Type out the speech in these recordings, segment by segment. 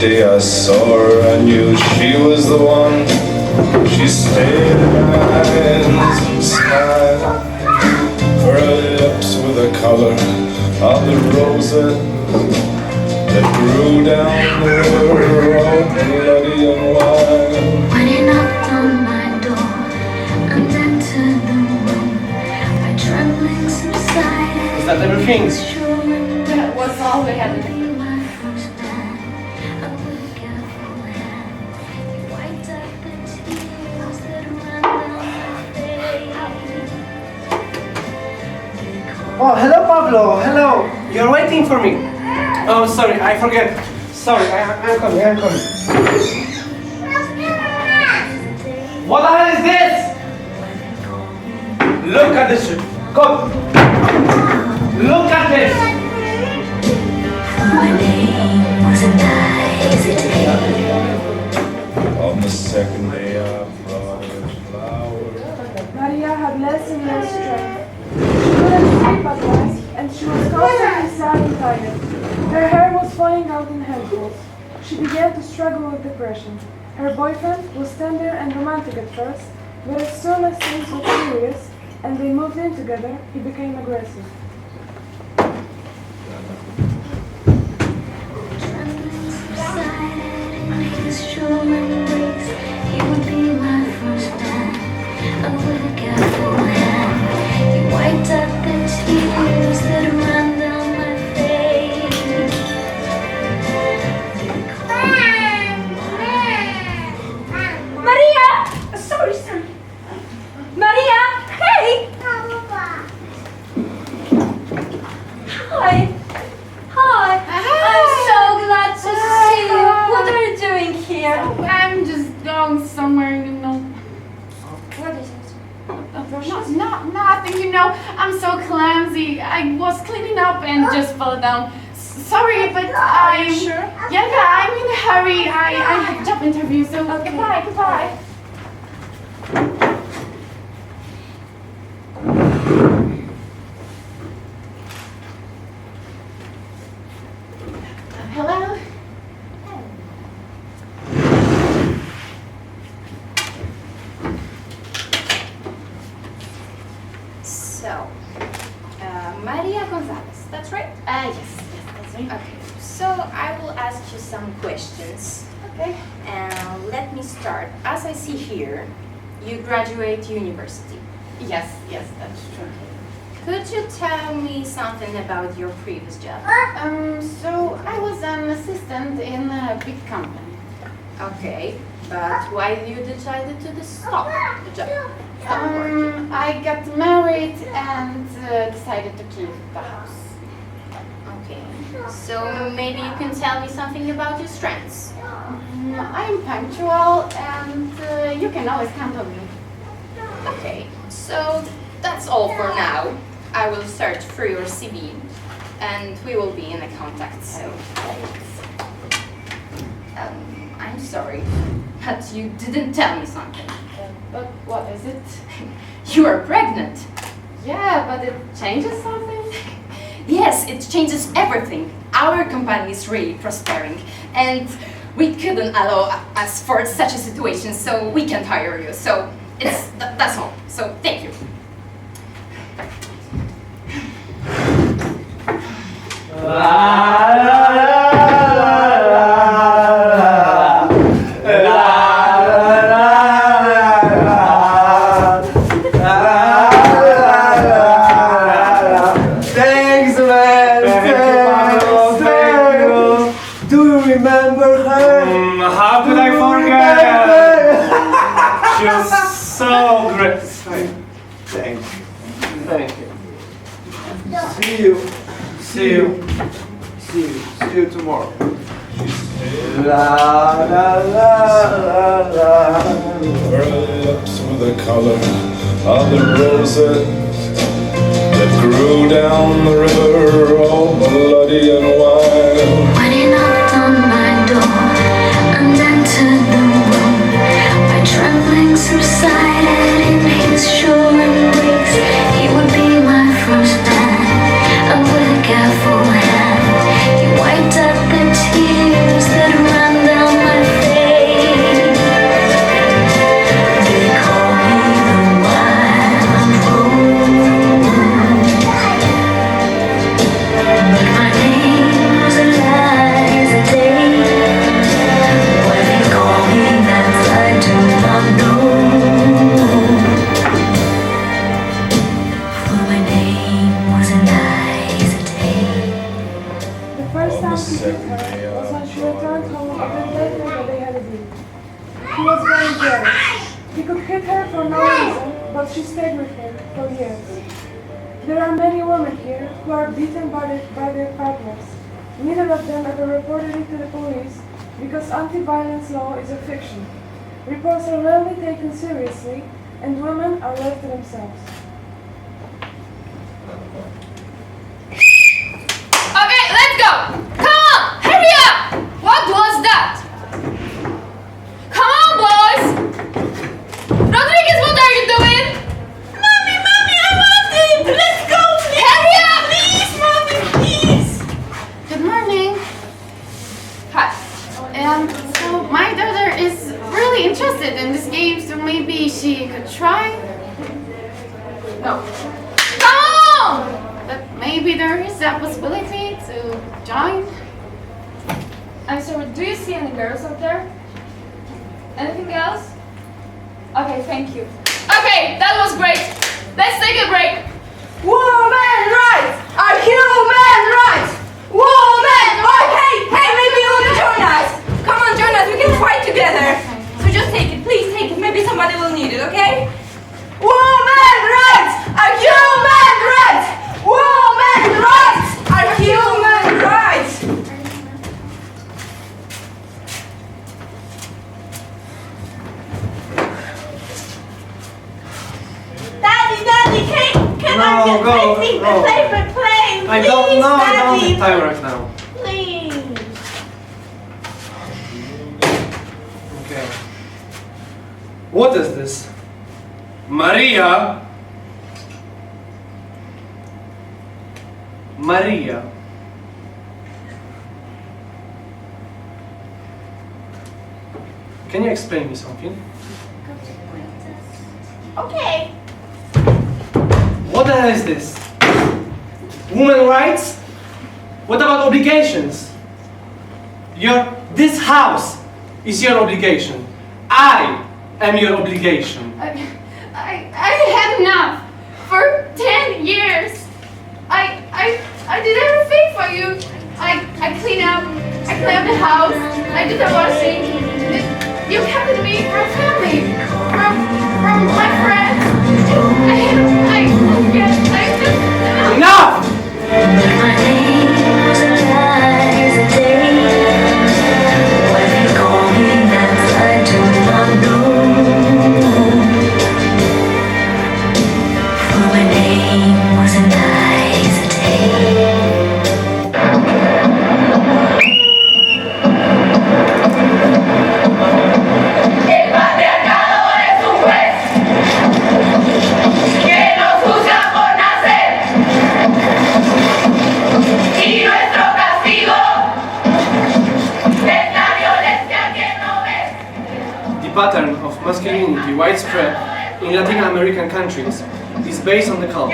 day I saw her, I knew she was the one. She stayed in my eyes and smiled. Her lips were the color of the roses that grew down the river, all bloody and wild. When he knocked on my door and entered the room, my trembling subsided. Is that everything? That was all we had to do. Oh, hello, Pablo. Hello. You're waiting for me. Oh, sorry, I forget. Sorry, I'm coming. What the hell is this? Look at this shit. Come. Look at this. My name wasn't hesitate. On the second day I brought her flowers. Maria had less and less strength. She couldn't sleep at night, and she was constantly sad and tired. Her hair was falling out in handfuls. She began to struggle with depression. Her boyfriend was tender and romantic at first, but as soon as things got serious and they moved in together, he became aggressive. Trembling subsided in his strong embrace. He would be my first man, and with a careful hand, he wiped out the tears that ran down my face. Maria! Sorry. Maria! Hey! Hi. I'm so glad to see you. What are you doing here? I'm just going somewhere, you know. What is it? Nothing, I'm so clumsy. I was cleaning up and just fell down. Sorry, but I'm sure? Yeah, I'm in a hurry. I have a job interview, so Okay. goodbye. Hello? So, Maria Gonzalez, that's right? Yes, that's right. Okay, so I will ask you some questions. Okay. Let me start. As I see here, you graduate university. Yes, that's true. Could you tell me something about your previous job? So I was an assistant in a big company. Okay, but why you decided to stop the job? Stop working? I got married and decided to keep the house. Okay, so maybe you can tell me something about your strengths. I'm punctual and you can always count on me. Okay, so that's all for now. I will search for your CV and we will be in a contact soon. I'm sorry, but you didn't tell me something. But what is it? You are pregnant. Yeah, but it changes something? Yes, it changes everything. Our company is really prospering and we couldn't allow us for such a situation, so we can't hire you. So that's all. So thank you. Thanks, man. Thanks. Do you remember her? How could I forget? She was so great. Thank you. See you tomorrow. La la la la la. Her lips were the color of the roses that grew down the river, all bloody and wild. When he knocked on my door and entered the room, my trembling subsided in his sure embrace. He would be my first man, and with a careful hand, he wiped out the tears that ran but she stayed with him for years. There are many women here who are beaten by their partners. Neither of them ever reported it to the police because anti-violence law is a fiction. Reports are rarely taken seriously, and women are left to themselves. Okay, let's go! Come on! Hurry up! What was that? Come on, boys! Rodriguez, what are you doing? Mommy, I want it! Let's go, please! Hurry up! Please, mommy, please! Good morning. Hi. So my daughter is really interested in this game, so maybe she could try. No. Come on! But maybe there is a possibility to join. I'm sorry, do you see any girls out there? Anything else? Okay, thank you. Okay, that was great. Let's take a break. Woman rights are human rights! Woman! Oh, hey, maybe you want to join us? Come on, join us, we can fight together. So just take it, please take it. Maybe somebody will need it, okay? Woman rights are human rights! Woman rights are human rights! Daddy, can I No, get go, my seat, no. my favorite plane? I don't know, I don't Daddy, have time right now. please. Okay. What is this? Maria? Maria. Can you explain me something? Okay. What the hell is this? Women rights? What about obligations? This house is your obligation. I am your obligation. I had enough. For 10 years, I did everything for you. I clean up the house. I do the washing. You kept me from family, from my friends. Enough! My name was a guy's day. Why they call me that I do not know. For my name was a guy's day. El patriarcado es un juez que nos juzga por nacer y nuestro castigo es la violencia que no ves. The pattern of masculinity widespread in Latin American countries is based on the cult,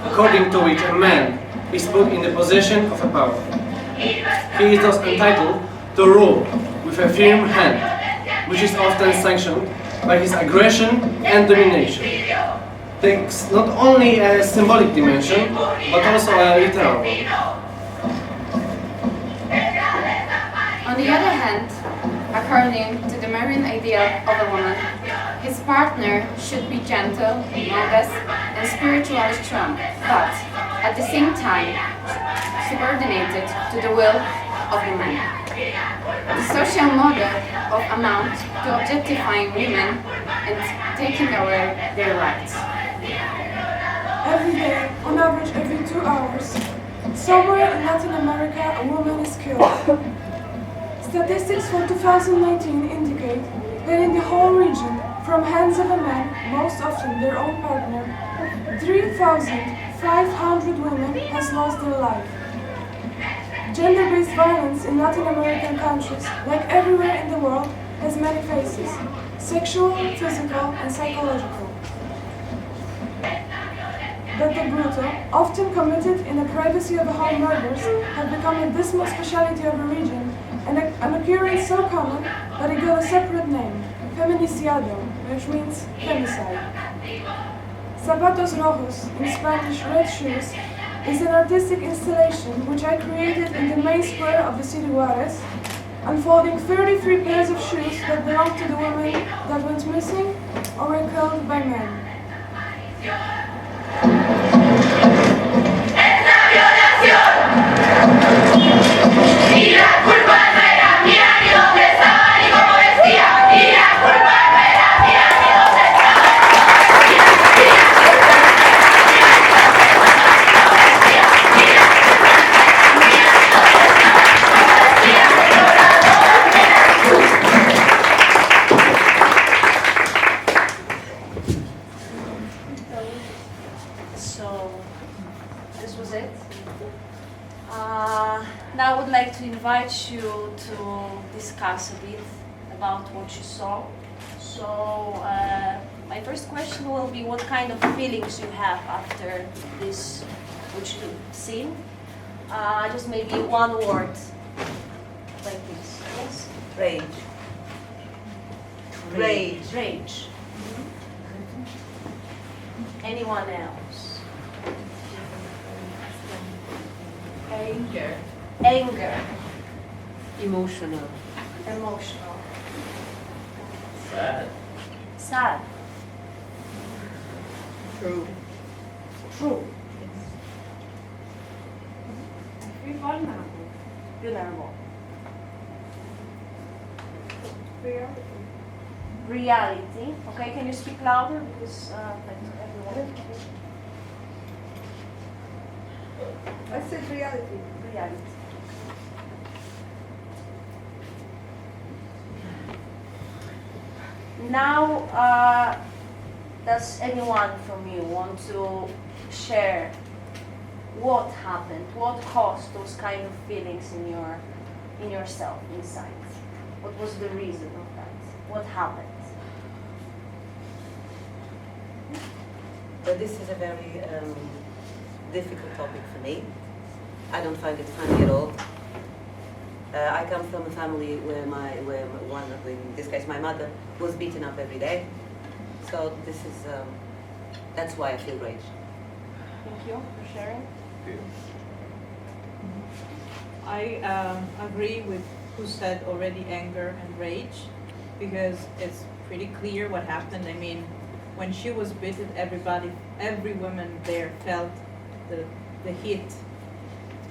according to which a man is put in the possession of a power. He is thus entitled to rule with a firm hand, which is often sanctioned by his aggression and domination. Takes not only a symbolic dimension, but also a literal one. On the other hand, according to the Marian ideal of a woman, his partner should be gentle, modest, and spiritually strong, but at the same time subordinated to the will of the man. The social model of amount to objectifying women and taking away their rights. Every day, on average every 2 hours, somewhere in Latin America a woman is killed. Statistics for 2019 indicate that in the whole region, from hands of a man, most often their own partner, 3,500 women has lost their life. Gender-based violence in Latin American countries, like everywhere in the world, has many faces: sexual, physical, and psychological. That the brutal, often committed in the privacy of the home murders, have become a dismal speciality of the region, and an occurrence so common that it got a separate name, feminicidio, which means femicide. Zapatos Rojos, in Spanish red shoes, is an artistic installation which I created in the main square of the city Juarez, unfolding 33 pairs of shoes that belonged to the women that went missing or were killed by men. So, this was it. Now I would like to invite you to discuss a bit about what you saw. So, my first question will be what kind of feelings you have after this, which you've seen. Just maybe one word, like this. Yes? Rage. Rage. Rage. Anyone else? Anger. Anger. Emotional. Emotional. Sad. Sad. True. True. Vulnerable. Vulnerable. Reality. Okay, can you speak louder because everyone. I said reality. Reality. Now, does anyone from you want to share what happened? What caused those kind of feelings in yourself inside? What was the reason of that? What happened? But this is a very difficult topic for me. I don't find it funny at all. I come from a family where in this case my mother, was beaten up every day. So this is, that's why I feel rage. Thank you for sharing. I agree with who said already anger and rage, because it's pretty clear what happened. I mean, when she was beaten, every woman there felt the hit.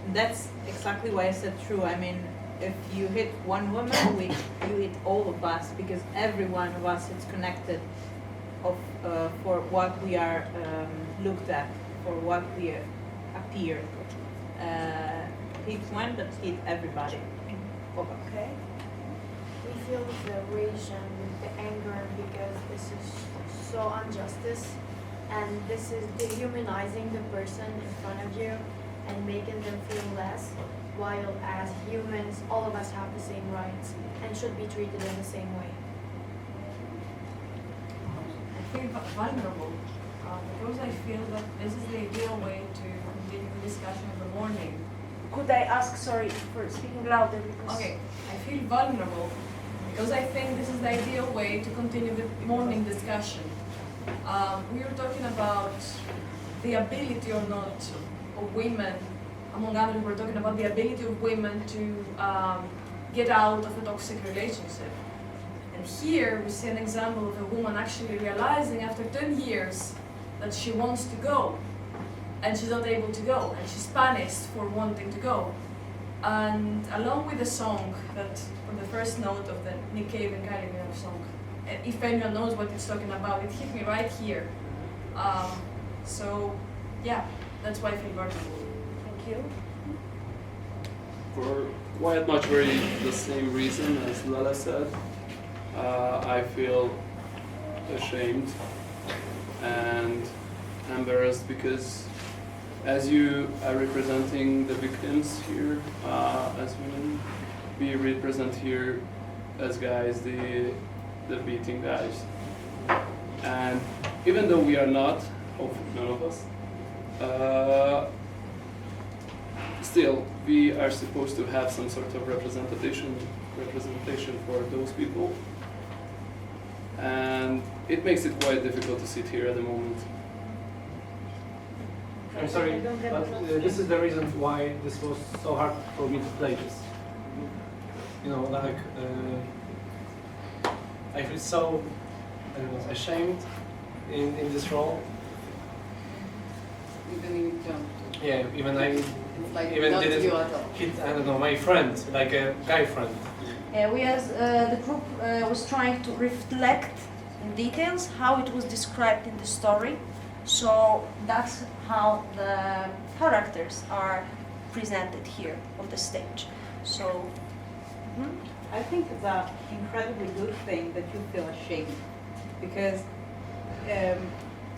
And that's exactly why I said true. I mean, if you hit one woman, you hit all of us, because every one of us is connected for what we are looked at, for what we appear. Hit one, but hit everybody. Okay. We feel the rage and the anger because this is so injustice, and this is dehumanizing the person in front of you and making them feel less, while as humans, all of us have the same rights and should be treated in the same way. I feel vulnerable because I feel that this is the ideal way to continue the discussion of the morning. Could I ask, sorry for speaking louder, because... Okay, I feel vulnerable because I think this is the ideal way to continue the morning discussion. We were talking about the ability or not of women, among others, we're talking about the ability of women to get out of a toxic relationship. And here we see an example of a woman actually realizing after 10 years that she wants to go, and she's not able to go, and she's punished for wanting to go. And along with the song, that on the first note of the Nick Cave and Kylie Minogue song, if anyone knows what it's talking about, it hit me right here. So yeah, that's why I feel vulnerable. Thank you. For quite much very the same reason as Lala said. I feel ashamed and embarrassed because as you are representing the victims here as women, we represent here as guys the beating guys. And even though we are not, hopefully none of us, still we are supposed to have some sort of representation for those people. And it makes it quite difficult to sit here at the moment. I'm sorry, but this is the reason why this was so hard for me to play this. You know, like, I feel so ashamed in this role. Even you don't. Yeah, even I It's like even not didn't you at all. hit, I don't know, my friend, like a guy friend. We as the group was trying to reflect in details how it was described in the story. So that's how the characters are presented here on the stage. So, I think it's an incredibly good thing that you feel ashamed, because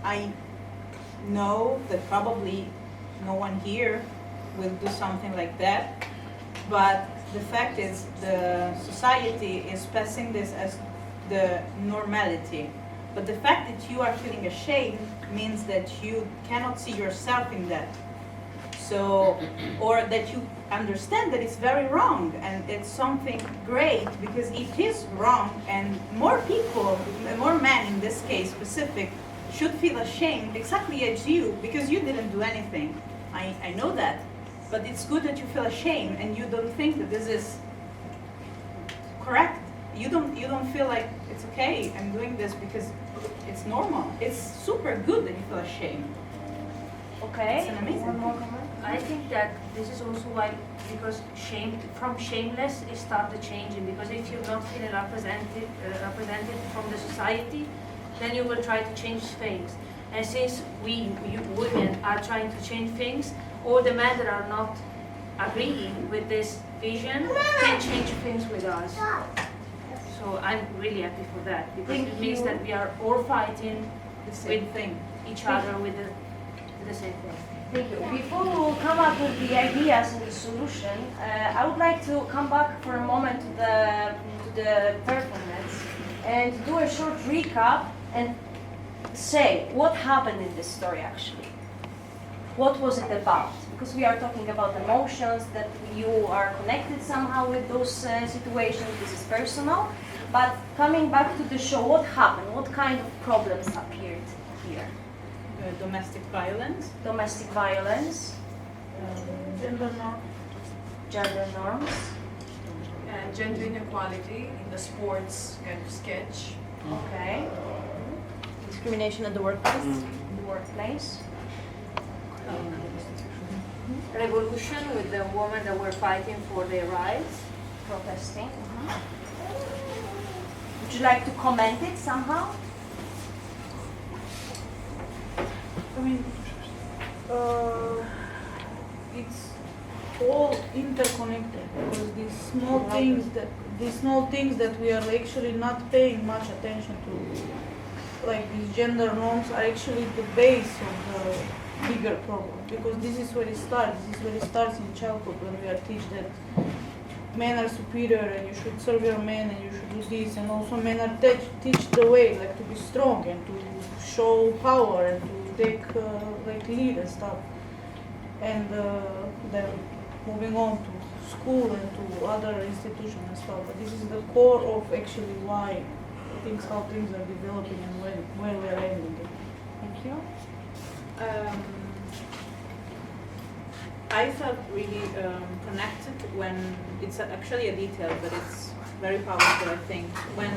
I know that probably no one here will do something like that, but the fact is the society is passing this as the normality. But the fact that you are feeling ashamed means that you cannot see yourself in that. So, or that you understand that it's very wrong and it's something great because it is wrong, and more people, more men in this case specific, should feel ashamed exactly as you, because you didn't do anything. I know that. But it's good that you feel ashamed and you don't think that this is correct. You don't feel like it's okay, I'm doing this because it's normal. It's super good that you feel ashamed. okay. It's an amazing One more thing. comment. I think that this is also why, because from shameless it started changing, because if you're not feeling represented from the society, then you will try to change things. And since we women are trying to change things, all the men that are not agreeing with this vision can change things with us. So I'm really happy for that, because Thank it means you. that we are all fighting The same with thing. each other with the same thing. Thank you. Before we will come up with the ideas and the solution, I would like to come back for a moment to the performance and do a short recap and say what happened in this story actually. What was it about? Because we are talking about emotions, that you are connected somehow with those situations, this is personal. But coming back to the show, what happened? What kind of problems appeared here? Domestic violence. Domestic violence, Gender norm. gender norms, And gender inequality in the sports kind of sketch. okay, Discrimination at the workplace. in the workplace, Revolution with the women that were fighting for their rights. protesting. Would you like to comment it somehow? I mean, it's all interconnected, because these small things that we are actually not paying much attention to, like these gender norms, are actually the base of the bigger problem, because this is where it starts. This is where it starts in childhood, when we are taught that men are superior and you should serve your men and you should do this, and also men are teach the way, like to be strong and to show power and to take like lead and stuff. And then moving on to school and to other institutions and stuff. But this is the core of actually why how things are developing and where we are ending it. Thank you. I felt really connected when, it's actually a detail, but it's very powerful, I think, when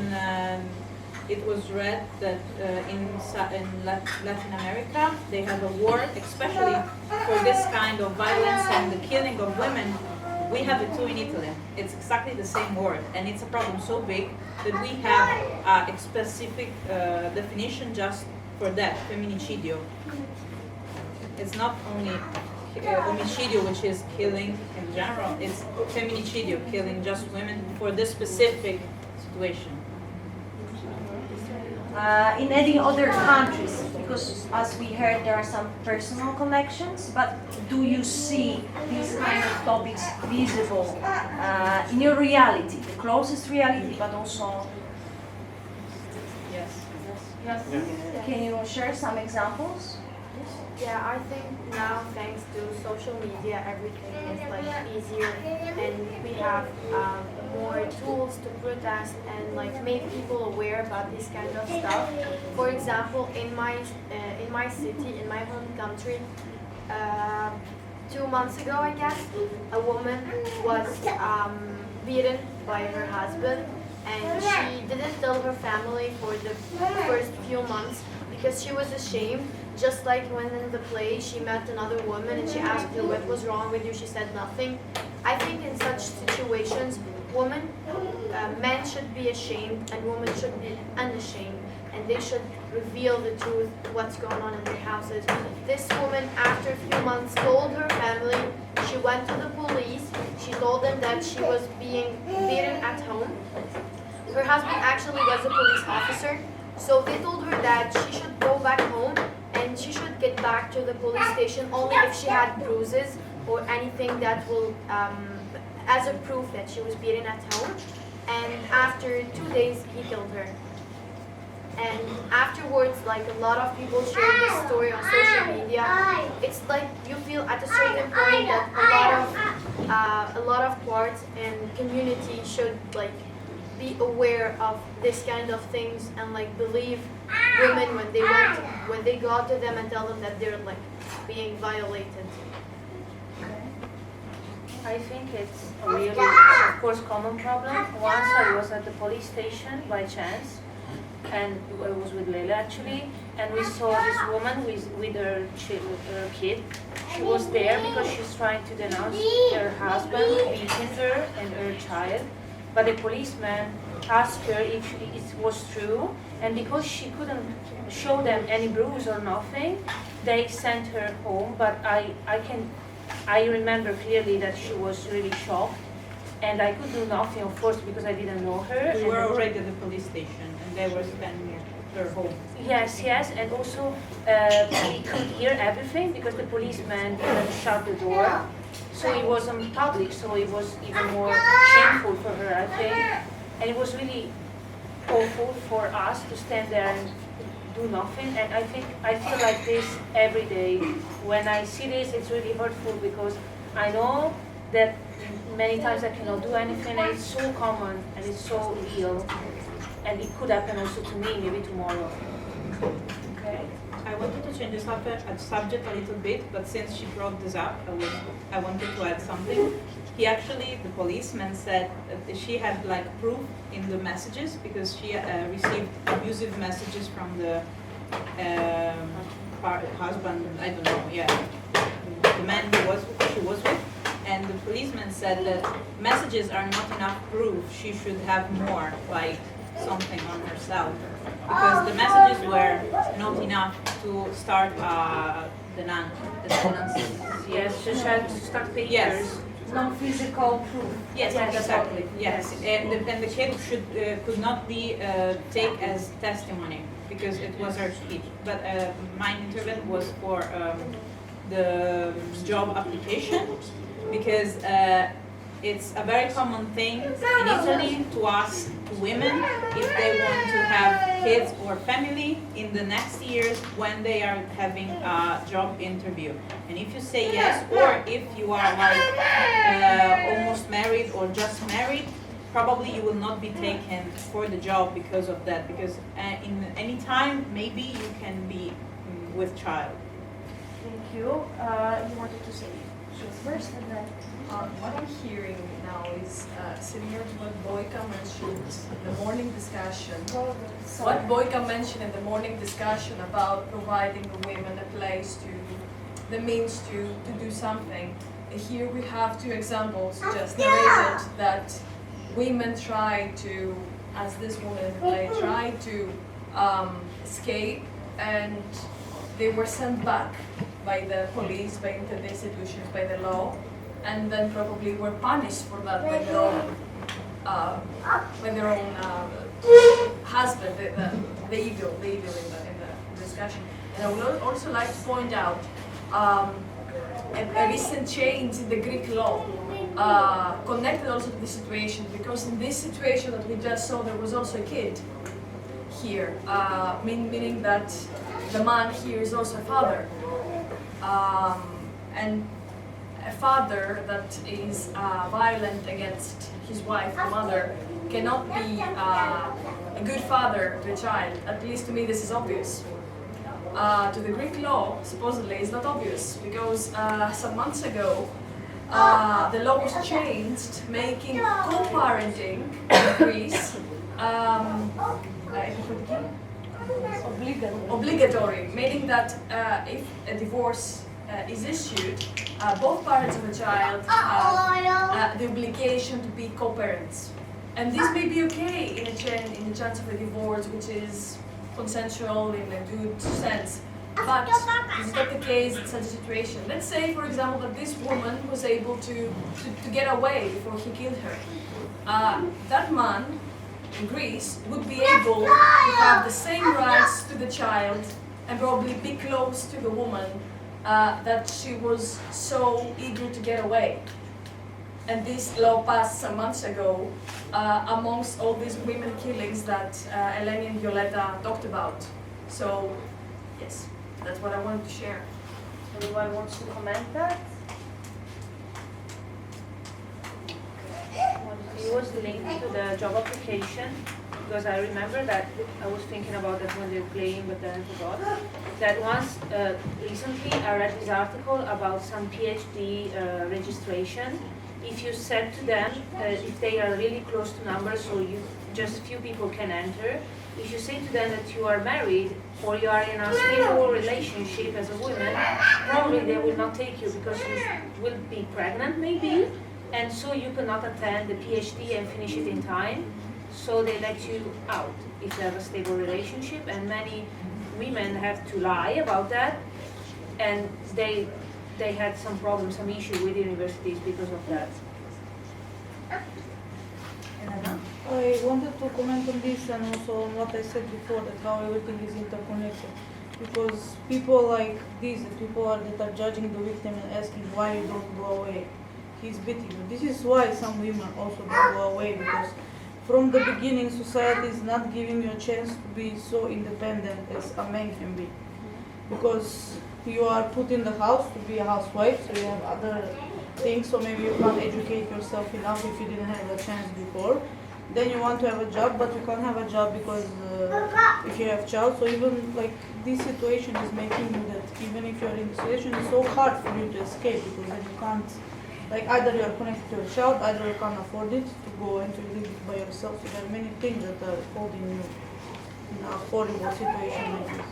it was read that in Latin America they have a war, especially for this kind of violence and the killing of women. We have it too in Italy. It's exactly the same word, and it's a problem so big that we have a specific definition just for that, feminicidio. It's not only homicidio, which is killing in general, it's feminicidio, killing just women for this specific situation. In any other countries, because as we heard, there are some personal connections, but do you see these kind of topics visible in your reality, the closest reality, but also? Yes. Yes. Can you share some examples? Yeah, I think now thanks to social media, everything is like easier, and we have more tools to protest and like make people aware about this kind of stuff. For example, in my city, in my home country, 2 months ago, I guess, a woman was beaten by her husband, and she didn't tell her family for the first few months because she was ashamed. Just like when in the play she met another woman and she asked her what was wrong with you, she said nothing. I think in such situations, men should be ashamed and women should be unashamed, and they should reveal the truth, what's going on in their houses. This woman, after a few months, told her family. She went to the police. She told them that she was being beaten at home. Her husband actually was a police officer, so they told her that she should go back home and she should get back to the police station only if she had bruises or anything that will, as a proof that she was beaten at home. And after 2 days, he killed her. And afterwards, like a lot of people shared this story on social media. It's like you feel at a certain point that a lot of parts and community should like be aware of this kind of things and like believe women when they go out to them and tell them that they're like being violated. I think it's a really, of course, common problem. Once I was at the police station by chance, and I was with Leila actually, and we saw this woman with her kid. She was there because she's trying to denounce her husband beating her and her child, but the policeman asked her if it was true, and because she couldn't show them any bruise or nothing, they sent her home. But I remember clearly that she was really shocked, and I could do nothing, of course, because I didn't know her. We were already at the police station, and they were sending her home. Yes, and also we could hear everything because the policeman didn't shut the door, so it wasn't public, so it was even more shameful for her, I think. And it was really awful for us to stand there and do nothing, and I feel like this every day. When I see this, it's really hurtful because I know that many times I cannot do anything, and it's so common and it's so real, and it could happen also to me maybe tomorrow. Okay. I wanted to change the subject a little bit, but since she brought this up, I wanted to add something. The policeman said that she had like proof in the messages because she received abusive messages from the husband, I don't know, the man she was with. And the policeman said that messages are not enough proof. She should have more, like something on herself. Because the messages were not enough to start the denunciation. Yes, she should start pictures. Yes. No physical proof. Yes, exactly. Yes, and the kid could not be taken as testimony because it was her speech. But my intervention was for the job application because it's a very common thing in Italy to ask women if they want to have kids or family in the next years when they are having a job interview. And if you say yes, or if you are like almost married or just married, probably you will not be taken for the job because of that. Because in any time, maybe you can be with child. Thank you. You wanted to say first, and then. What I'm hearing now is similar to what Boyka mentioned in the morning discussion. What Boyka mentioned in the morning discussion about providing the women a place the means to do something. Here we have two examples just narrated that women try to, as this woman in the play, tried to escape, and they were sent back by the police, by the institutions, by the law. And then probably were punished for that by their own husband, the evil in the discussion. And I would also like to point out a recent change in the Greek law connected also to the situation, because in this situation that we just saw, there was also a kid here, meaning that the man here is also a father. And a father that is violent against his wife or mother cannot be a good father to a child. At least to me this is obvious. To the Greek law, supposedly, it's not obvious, because some months ago the law was changed, making co-parenting in Greece obligatory, meaning that if a divorce is issued, both parents of the child have the obligation to be co-parents. And this may be okay in the chance of a divorce which is consensual in a good sense. But this is not the case in such a situation. Let's say, for example, that this woman was able to get away before he killed her. That man in Greece would be able to have the same rights to the child and probably be close to the woman that she was so eager to get away. And this law passed some months ago amongst all these women killings that Eleni and Violeta talked about. So, yes, that's what I wanted to share. Anyone wants to comment that? It was linked to the job application, because I remember that I was thinking about that when they were playing, but then I forgot. That once, recently, I read this article about some PhD registration. If you said to them, if they are really close to numbers, so just few people can enter, if you say to them that you are married or you are in a stable relationship as a woman, probably they will not take you because you will be pregnant maybe, and so you cannot attend the PhD and finish it in time. So they let you out if you have a stable relationship, and many women have to lie about that, and they had some problems, some issue with universities because of that. I wanted to comment on this and also on what I said before, that how everything is interconnected. Because people like this, the people that are judging the victim and asking why you don't go away, he's beating you. This is why some women also don't go away, because from the beginning society is not giving you a chance to be so independent as a man can be. Because you are put in the house to be a housewife, so you have other things, so maybe you can't educate yourself enough if you didn't have a chance before. Then you want to have a job, but you can't have a job because if you have child. So even like this situation is making you that even if you're in the situation, it's so hard for you to escape, because then you can't, like either you're connected to your child, either you can't afford it to go and to live by yourself. So there are many things that are holding you in a horrible situation like this.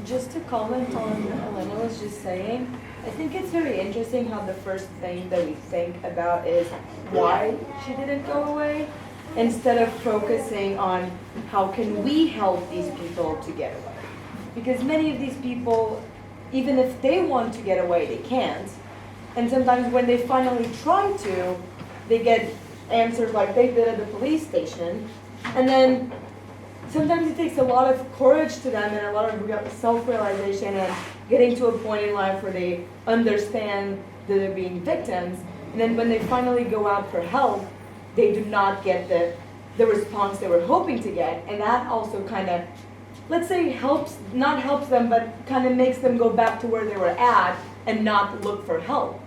Just to comment on what Elena was just saying, I think it's very interesting how the first thing that we think about is why she didn't go away, instead of focusing on how can we help these people to get away. Because many of these people, even if they want to get away, they can't. And sometimes when they finally try to, they get answers like they did at the police station. And then sometimes it takes a lot of courage to them and a lot of self-realization and getting to a point in life where they understand that they're being victims. And then when they finally go out for help, they do not get the response they were hoping to get. And that also kind of, let's say not helps them, but kind of makes them go back to where they were at and not look for help.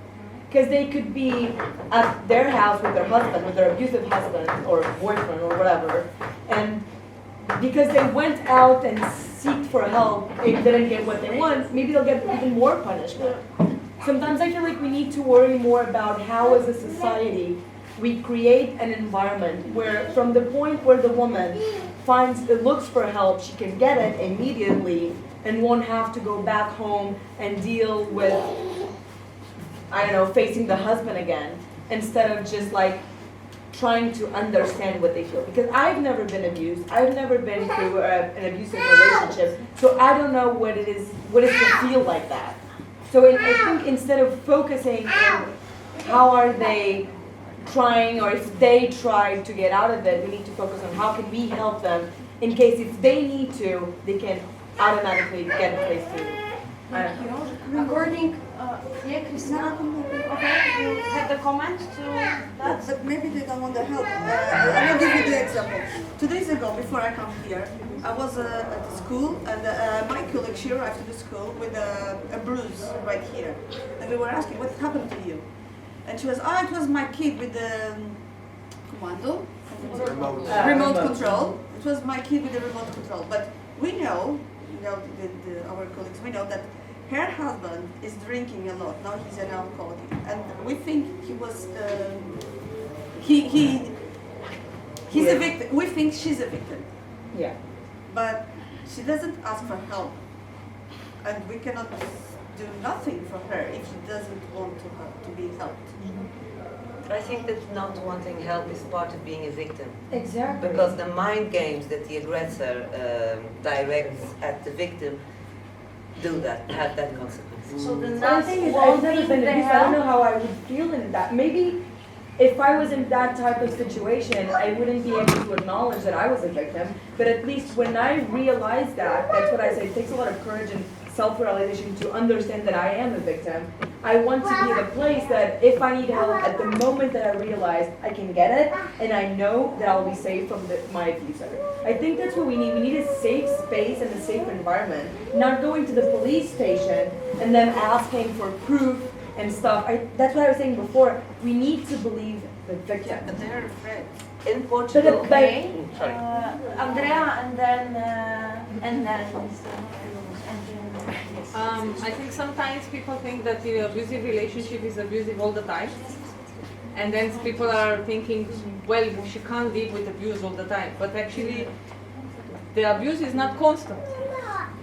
Because they could be at their house with their husband, with their abusive husband or boyfriend or whatever, and because they went out and seeked for help, they didn't get what they want, maybe they'll get even more punishment. Sometimes I feel like we need to worry more about how as a society we create an environment where from the point where the woman looks for help, she can get it immediately and won't have to go back home and deal with, I don't know, facing the husband again, instead of just like trying to understand what they feel. Because I've never been abused. I've never been through an abusive relationship. So I don't know what it is to feel like that. So I think instead of focusing on how are they trying, or if they tried to get out of it, we need to focus on how can we help them in case if they need to, they can automatically get a place to. According, Christina, okay, you had the comment to that? But maybe they don't want the help. I will give you the example. 2 days ago, before I come here, I was at the school, and my colleague, she arrived to the school with a bruise right here. And we were asking, what happened to you? And she was, it was my kid with the commando? Remote control. It was my kid with the remote control. But we know, our colleagues, we know that her husband is drinking a lot. Now he's an alcoholic, and we think he was he's a victim. We think she's a victim. Yeah. But she doesn't ask for help. And we cannot do nothing for her if she doesn't want to be helped. I think that not wanting help is part of being a victim. Exactly. Because the mind games that the aggressor directs at the victim do that, have that consequence. So the The thing is, I've never been abused. I don't know how I would feel in that. Maybe if I was in that type of situation, I wouldn't be able to acknowledge that I was a victim. But at least when I realized that, that's what I say, it takes a lot of courage and self-realization to understand that I am a victim. I want to be in a place that if I need help at the moment that I realize I can get it, and I know that I'll be safe from my abuser. I think that's what we need. We need a safe space and a safe environment. Not going to the police station and then asking for proof and stuff. That's what I was saying before. We need to believe the victim. But they're afraid. In Portugal, Okay. sorry. Andrea, and then I think sometimes people think that the abusive relationship is abusive all the time. And then people are thinking, well, she can't live with abuse all the time. But actually, the abuse is not constant.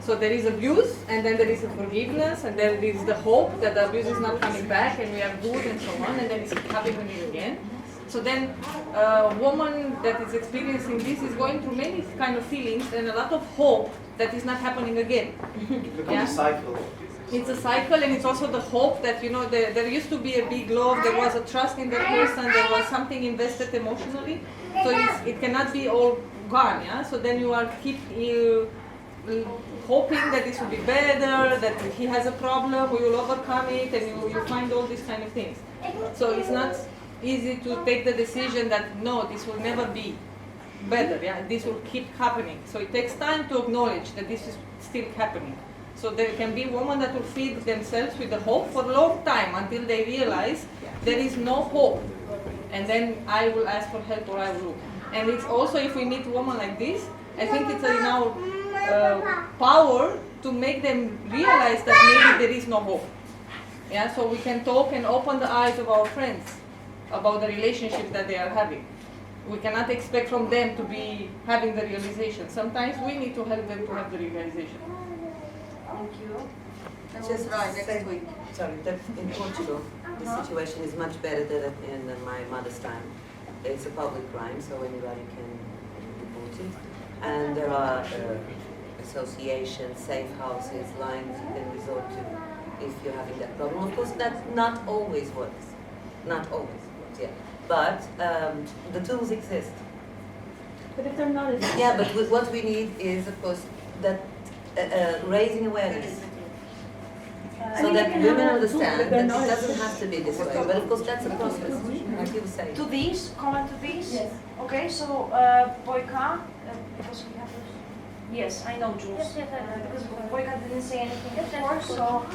So there is abuse, and then there is a forgiveness, and there is the hope that the abuse is not coming back, and we are good, and so on, and then it's happening again. So then a woman that is experiencing this is going through many kind of feelings and a lot of hope that is not happening again. It becomes a cycle. It's a cycle, and it's also the hope that, you know, there used to be a big love, there was a trust in the person, there was something invested emotionally. So it cannot be all gone, yeah? So then you are hoping that this will be better, that he has a problem, we will overcome it, and you find all these kind of things. So it's not easy to take the decision that no, this will never be better, yeah? This will keep happening. So it takes time to acknowledge that this is still happening. So there can be women that will feed themselves with the hope for a long time until they realize there is no hope. And then I will ask for help or I will look. And it's also, if we meet a woman like this, I think it's in our power to make them realize that maybe there is no hope. Yeah, so we can talk and open the eyes of our friends about the relationship that they are having. We cannot expect from them to be having the realization. Sometimes we need to help them to have the realization. Thank you. Just right, next week. Sorry, that in Portugal, the situation is much better than in my mother's time. It's a public crime, so anybody can report it. And there are associations, safe houses, lines you can resort to if you're having that problem. Of course, that not always works. Not always works, yeah. But the tools exist. But if they're not as yeah, but what we need is, of course, that raising awareness. So that women understand that it doesn't have to be this way. But of course, that's a process, like you were saying. To this, comment to this? Yes. Okay, so Boyka, because we have yes, I know Jules. Because Boyka didn't say anything before, so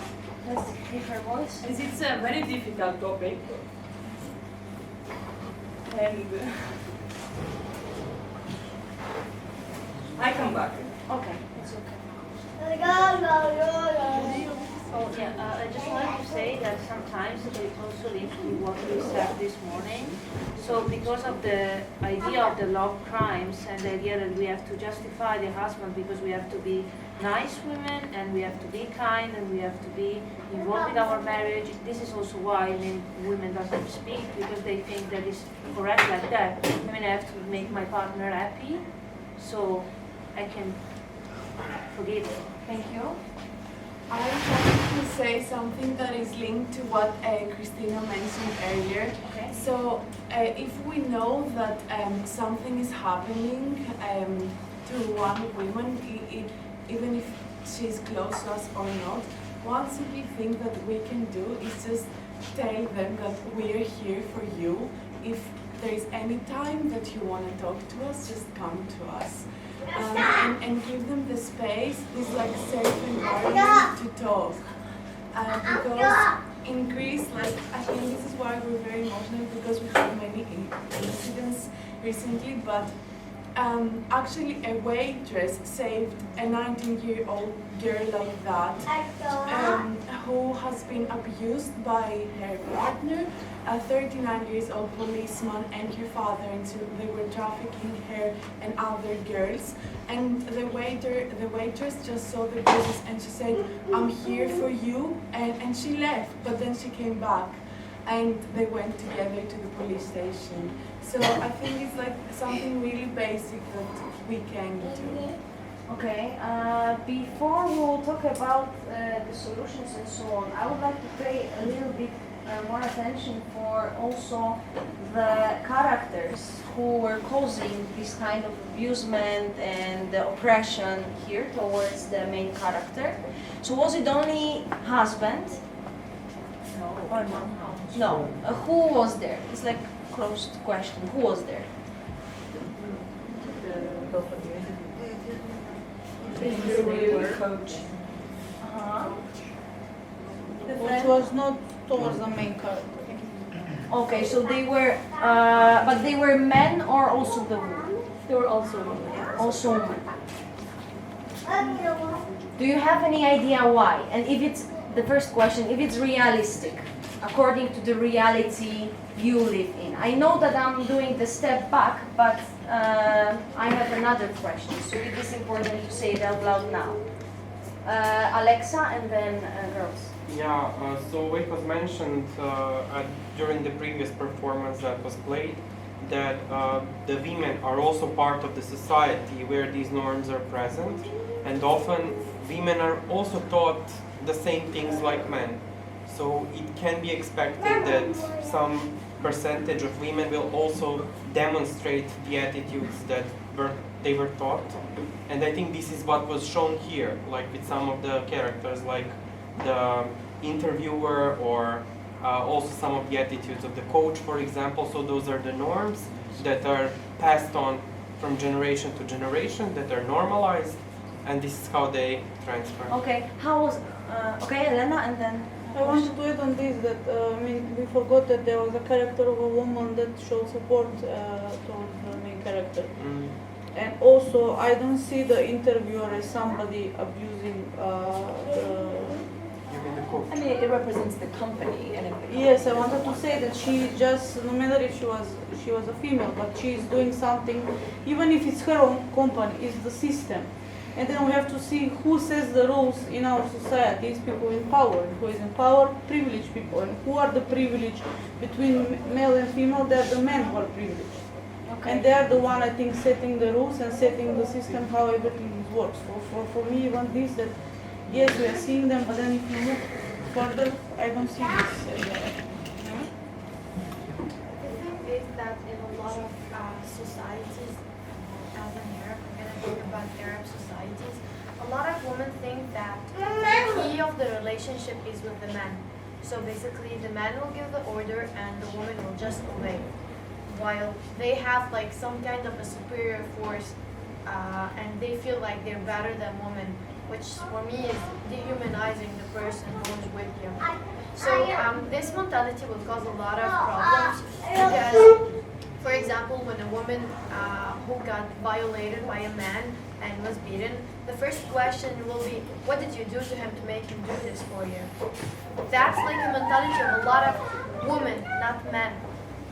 let's give her voice. It's a very difficult topic. And I come back. Okay, it's okay. So yeah, I just wanted to say that sometimes it also links to what we said this morning. So because of the idea of the love crimes and the idea that we have to justify the husband because we have to be nice women and we have to be kind and we have to be involved with our marriage, this is also why many women don't speak because they think that it's correct like that. I mean, I have to make my partner happy so I can forgive him. Thank you. I wanted to say something that is linked to what Christina mentioned earlier. Okay. So if we know that something is happening to one woman, even if she's close to us or not, one simple thing that we can do is just tell them that we are here for you. If there is any time that you want to talk to us, just come to us. And give them the space, this like safe environment to talk. Because in Greece, like I think this is why we're very emotional because we have many incidents recently. But Actually, a waitress saved a 19-year-old girl like that, who has been abused by her partner, a 39-year-old policeman, and her father, and so they were trafficking her and other girls. And the waitress just saw the bruises and she said, "I'm here for you," and she left, but then she came back. And they went together to the police station. So I think it's like something really basic that we can do. Okay, before we'll talk about the solutions and so on, I would like to pay a little bit more attention for also the characters who were causing this kind of abusement and the oppression here towards the main character. So was it only husband? No. Or no? No. Who was there? It's like a closed question. Who was there? The coach. Which was not towards the main character. Okay, so they were, but they were men or also the women? They were also women. Also women. Do you have any idea why? And if it's, the first question, if it's realistic, according to the reality you live in. I know that I'm doing the step back, but I have another question, so it is important to say it out loud now. Alexa and then girls. Yeah, so it was mentioned during the previous performance that was played that the women are also part of the society where these norms are present, and often women are also taught the same things like men. So it can be expected that some percentage of women will also demonstrate the attitudes that they were taught. And I think this is what was shown here, like with some of the characters, like the interviewer or also some of the attitudes of the coach, for example. So those are the norms that are passed on from generation to generation, that are normalized, and this is how they transfer. Okay, how was, okay, Elena, and then... I wanted to add on this that we forgot that there was a character of a woman that showed support towards the main character. And also, I don't see the interviewer as somebody abusing I mean, it represents the company. And yes, I wanted to say that she just, no matter if she was a female, but she is doing something, even if it's her own company, it's the system. And then we have to see who sets the rules in our society. It's people in power. Who is in power? Privileged people. And who are the privileged between male and female? They are the men who are privileged. Okay. And they are the one, I think, setting the rules and setting the system how everything works. For me, even this, that yes, we are seeing them, but then if you look further, I don't see this. The thing is that in a lot of societies, as an Arab, I'm going to talk about Arab societies, a lot of women think that the key of the relationship is with the man. So basically, the man will give the order and the woman will just obey. While they have like some kind of a superior force and they feel like they're better than women, which for me is dehumanizing the person who is with you. So this mentality will cause a lot of problems because, for example, when a woman who got violated by a man and was beaten, the first question will be, what did you do to him to make him do this for you? That's like a mentality of a lot of women, not men.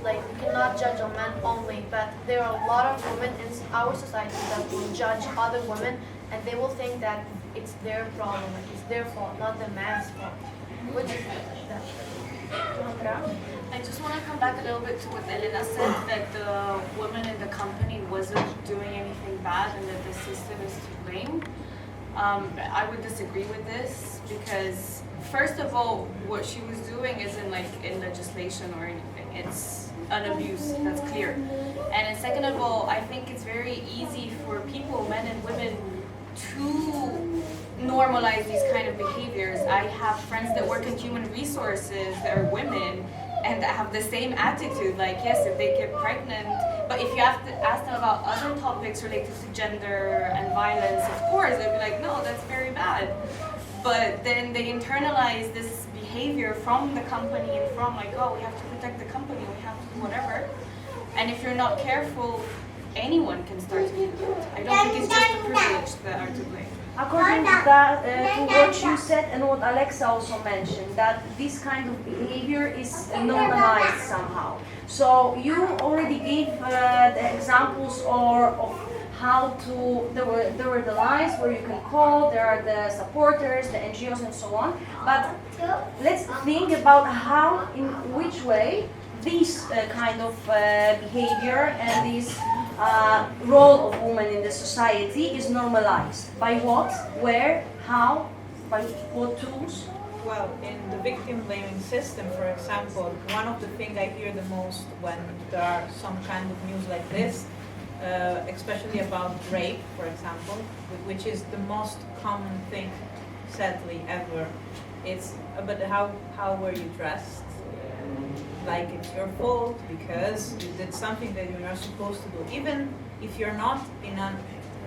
Like, we cannot judge on men only, but there are a lot of women in our society that will judge other women, and they will think that it's their problem, like it's their fault, not the man's fault. What do you think of that? I just want to come back a little bit to what Elena said, that the woman in the company wasn't doing anything bad and that the system is to blame. I would disagree with this because, first of all, what she was doing isn't like in legislation or anything. It's an abuse, that's clear. And second of all, I think it's very easy for people, men and women, to normalize these kind of behaviors. I have friends that work in human resources that are women and that have the same attitude, like yes, if they get pregnant, but if you have to ask them about other topics related to gender and violence, of course, they'll be like, no, that's very bad. But then they internalize this behavior from the company and from like, oh, we have to protect the company, we have to do whatever. And if you're not careful, anyone can start to do it. I don't think it's just the privileged that are to blame. According to that, to what you said and what Alexa also mentioned, that this kind of behavior is normalized somehow. So you already gave the examples of how to, there were the lines where you can call, there are the supporters, the NGOs and so on. But let's think about how, in which way, this kind of behavior and this role of women in the society is normalized. By what, where, how, by what tools? Well, in the victim blaming system, for example, one of the things I hear the most when there are some kind of news like this, especially about rape, for example, which is the most common thing, sadly, ever. It's about how were you dressed? Like it's your fault because you did something that you're not supposed to do. Even if you're not in an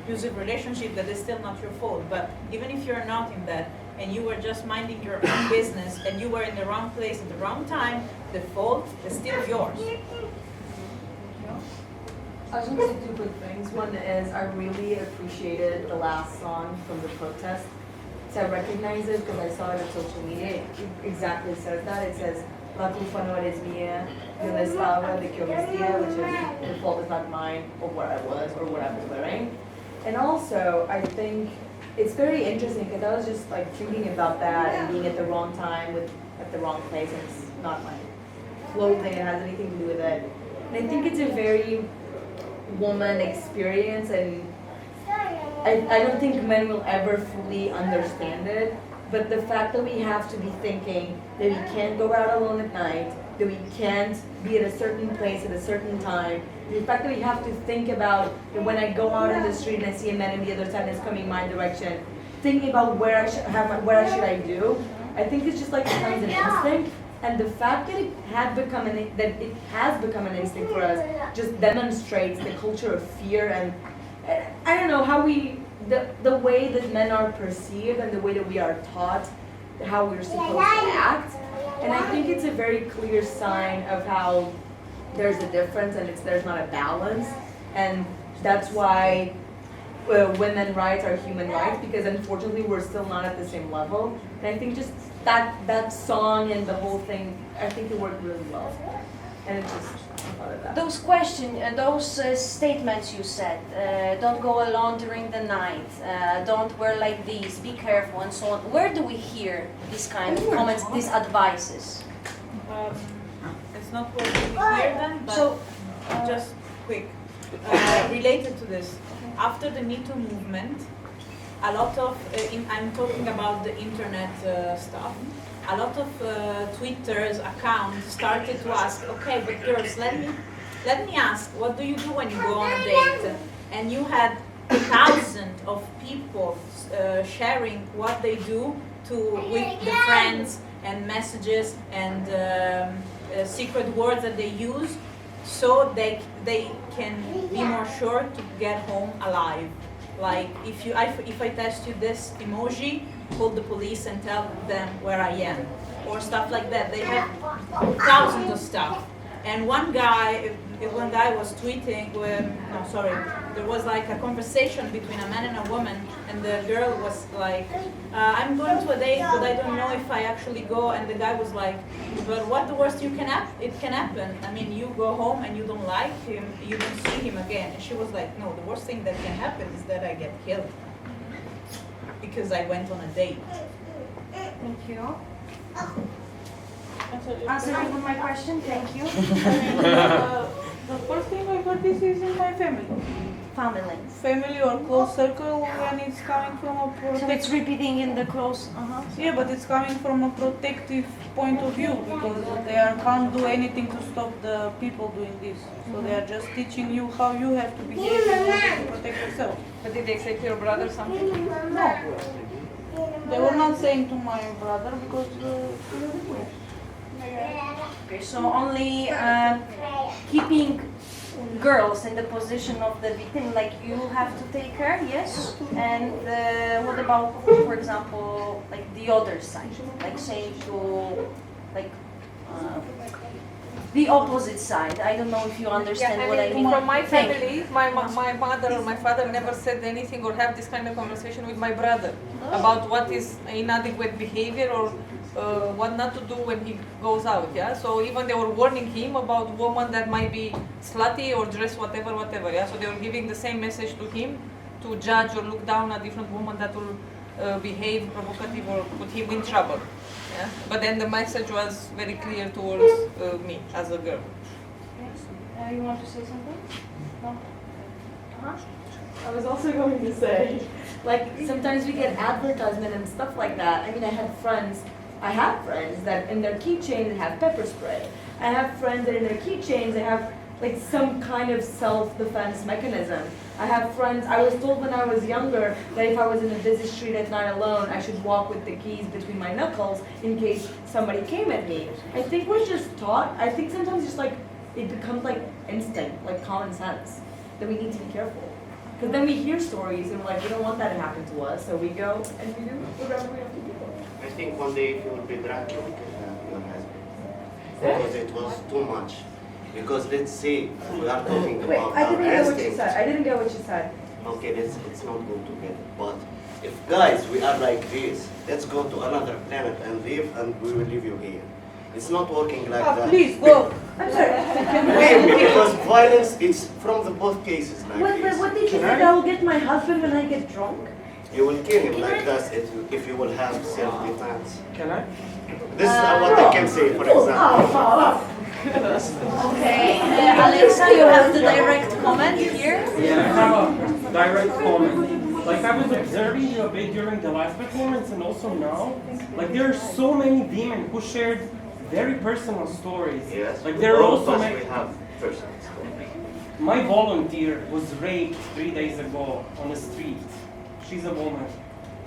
abusive relationship, that is still not your fault. But even if you're not in that, and you were just minding your own business, and you were in the wrong place at the wrong time, the fault is still yours. I was going to say two quick things. One is I really appreciated the last song from the protest. So I recognize it because I saw it on social media. It exactly says that. It says, La culpa no eres mía, yo no estaba de que yo vestía, which is the fault is not mine of where I was or what I was wearing. And also, I think it's very interesting because I was just like thinking about that and being at the wrong time at the wrong place, and it's not my clothing, it has anything to do with it. And I think it's a very woman experience, and I don't think men will ever fully understand it. But the fact that we have to be thinking that we can't go out alone at night, that we can't be at a certain place at a certain time, the fact that we have to think about that when I go out in the street and I see a man on the other side that's coming my direction, thinking about where I should I do, I think it's just like becomes an instinct. And the fact that it has become an instinct for us just demonstrates the culture of fear and I don't know how the way that men are perceived and the way that we are taught how we're supposed to act. And I think it's a very clear sign of how there's a difference and there's not a balance. And that's why women's rights are human rights, because unfortunately we're still not at the same level. And I think just that song and the whole thing, I think it worked really well. And it just, I thought of that. Those statements you said, don't go alone during the night, don't wear like this, be careful and so on. Where do we hear these kind of comments, these advices? It's not where we hear them, but so, just quick. Related to this, after the Me Too movement, a lot of, I'm talking about the internet stuff, a lot of Twitter's accounts started to ask, okay, but girls, let me ask, what do you do when you go on a date? And you had thousands of people sharing what they do with the friends and messages and secret words that they use, so they can be more sure to get home alive. Like if I text you this emoji, call the police and tell them where I am, or stuff like that. They have thousands of stuff. And one guy was tweeting there was like a conversation between a man and a woman, and the girl was like, I'm going to a date, but I don't know if I actually go. And the guy was like, but what the worst it can happen? I mean, you go home and you don't like him, you don't see him again. And she was like, no, the worst thing that can happen is that I get killed because I went on a date. Thank you. Answering with my question, thank you. The first thing I heard this is in my family. Family or close circle, when it's coming from a protective... So it's repeating in the close, Yeah, but it's coming from a protective point of view, because they can't do anything to stop the people doing this. So they are just teaching you how you have to behave in order to protect yourself. But did they say to your brother something? No. They were not saying to my brother because he was Jewish. Okay, so only keeping girls in the position of the victim, like you have to take her, yes? And what about, for example, like the other side, like saying to, like, the opposite side. I don't know if you understand what I mean. From my Thank you. family, my mother or my father never said anything or have this kind of conversation with my brother about what is inadequate behavior or what not to do when he goes out. Yeah. So even they were warning him about women that might be slutty or dress whatever. Yeah. So they were giving the same message to him to judge or look down a different woman that will behave provocative or put him in trouble. Yeah? But then the message was very clear towards me as a girl. You want to say something? No? I was also going to say, like, sometimes we get advertisement and stuff like that. I mean, I have friends that in their keychain they have pepper spray. I have friends that in their keychains they have like some kind of self-defense mechanism. I have friends, I was told when I was younger that if I was in a busy street at night alone, I should walk with the keys between my knuckles in case somebody came at me. I think we're just taught, I think sometimes just like, it becomes like instinct, like common sense, that we need to be careful. Because then we hear stories and we're like, we don't want that to happen to us, so we go and we do whatever we have to do. I think one day if you will be drunk, you will kill your husband. Because it was too much. Because let's say we are talking Wait, about I didn't our get what you instincts. said. I didn't get what you said. Okay, let's not go together. But if guys, we are like this, let's go to another planet and live, and we will leave you here. It's not working like that. Please go. I'm sorry. Because violence is from the both cases like this. What did you think? I will get my husband when I get drunk? You will kill him like that if you will have self-defense. Can I? This is what I can say, for example. Okay, Alexa, you have the direct comment here. Yeah, I have a direct comment. Like I was observing you a bit during the last performance and also now. Like there are so many women who shared very personal stories. Yes, like there are all also of us many. we have personal stories. My volunteer was raped 3 days ago on the street. She's a woman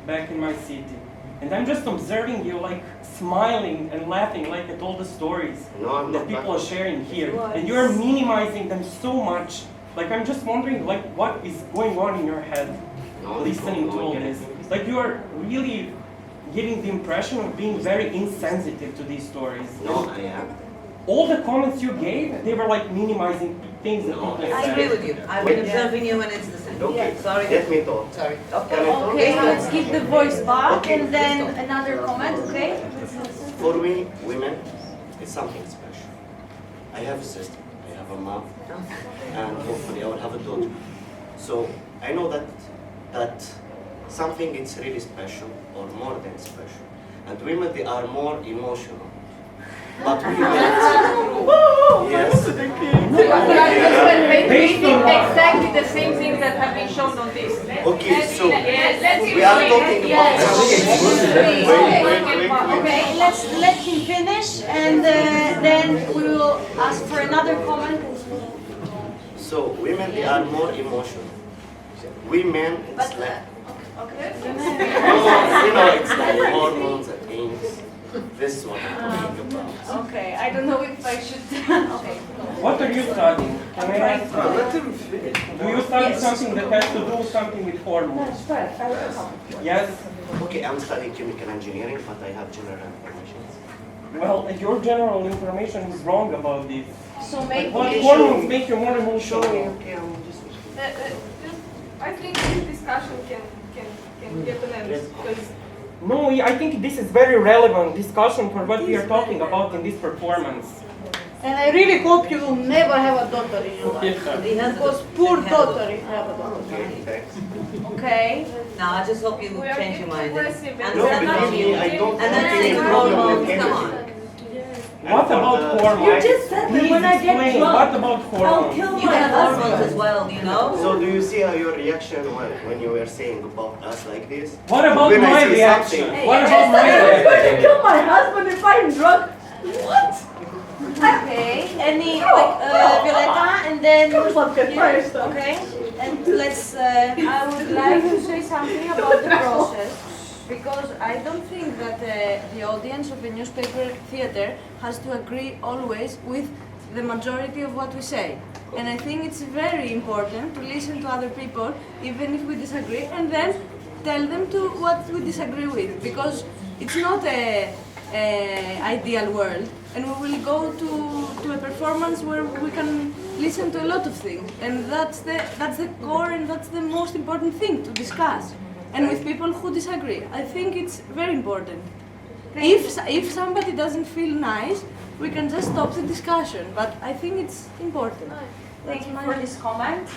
back in my city. And I'm just observing you like smiling and laughing like at all the stories that people are sharing here. And you're minimizing them so much. Like I'm just wondering like what is going on in your head listening to all this. Like you are really giving the impression of being very insensitive to these stories. No, I am. All the comments you gave, they were like minimizing things that people said. I agree with you. I've been observing you and it's the same. Okay, Sorry. let me talk. Sorry. Okay, let's give the voice back and then another comment, okay? For me, women, it's something special. I have a sister, I have a mom, and hopefully I will have a daughter. So I know that something is really special or more than special. And women, they are more emotional. But we yes. Exactly the same things that have been shown on this. Okay, so we are talking about Okay, let's let him finish and then we will ask for another comment. So women, they are more emotional. Women, it's like it's like hormones and things. This is what I'm talking about. Okay, I don't know if I should. Okay. What are you studying? Can I ask? Do you study something that has to do something with hormones? Yes. Okay, I'm studying chemical engineering, but I have general information. Well, your general information is wrong about this. So maybe what hormones make you more emotional? I think this discussion can get an end because. No, I think this is very relevant discussion for what we are talking about in this performance. And I really hope you will never have a daughter in your life. Because poor daughter if you have a daughter. Okay. No, I just hope you change your mind. I don't and then take hormones, come on. What about hormones? You just said that when I get Explain, drunk, what about I'll hormones? kill You my have hormones husband. as well, you know? So do you see your reaction when you were saying about us like this? What about When I my say reaction? something- What You about just my said I was going to reaction? kill my husband if I'm drunk. What? Okay. Any Violeta and then okay. And let's. I would like to say something about the process because I don't think that the audience of a newspaper theater has to agree always with the majority of what we say. And I think it's very important to listen to other people even if we disagree and then tell them to what we disagree with because it's not ideal world, and we will go to a performance where we can listen to a lot of things, and that's the core and that's the most important thing to discuss, and with people who disagree. I think it's very important. If somebody doesn't feel nice, we can just stop the discussion, but I think it's important. Thank you for this comment.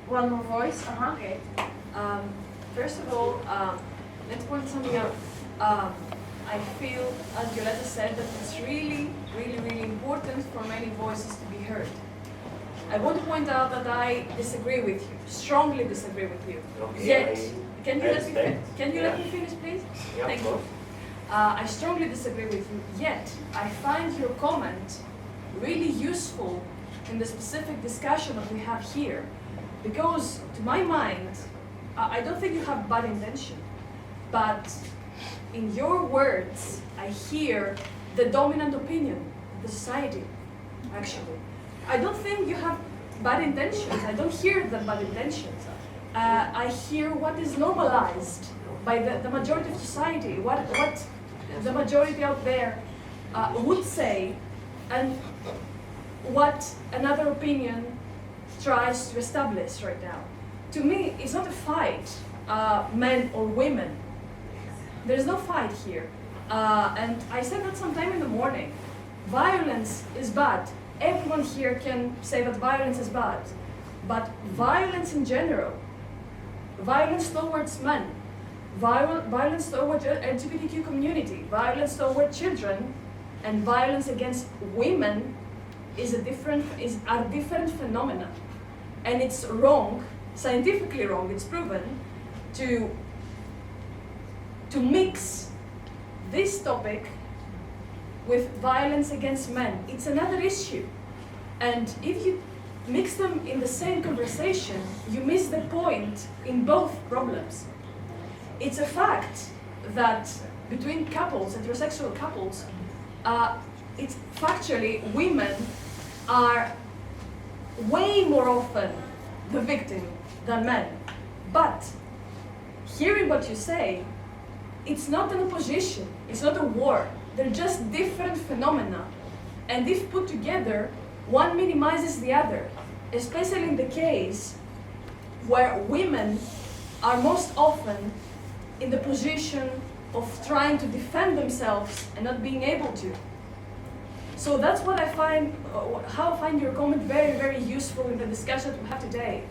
One more voice. Okay. First of all, let's point something out. I feel, as Violetta said, that it's really important for many voices to be heard. I want to point out that I disagree with you, strongly disagree with you. Okay, Yet, can you yeah. let me finish, please? Yeah, Thank of you. course. I strongly disagree with you, yet I find your comment really useful in the specific discussion that we have here. Because, to my mind, I don't think you have bad intention, but in your words, I hear the dominant opinion of the society, actually. I don't think you have bad intentions. I don't hear the bad intentions. I hear what is normalized by the majority of society, what the majority out there would say, and what another opinion tries to establish right now. To me, it's not a fight, men or women. There's no fight here. And I said that sometime in the morning. Violence is bad. Everyone here can say that violence is bad. But violence in general, violence towards men, violence towards the LGBTQ community, violence towards children, and violence against women are different phenomena. And it's wrong, scientifically wrong, it's proven, to mix this topic with violence against men. It's another issue. And if you mix them in the same conversation, you miss the point in both problems. It's a fact that between couples, heterosexual couples, it's factually women are way more often the victim than men. But hearing what you say, it's not an opposition, it's not a war. They're just different phenomena. And if put together, one minimizes the other, especially in the case where women are most often in the position of trying to defend themselves and not being able to. So that's what I find, how I find your comment very useful in the discussion that we have today.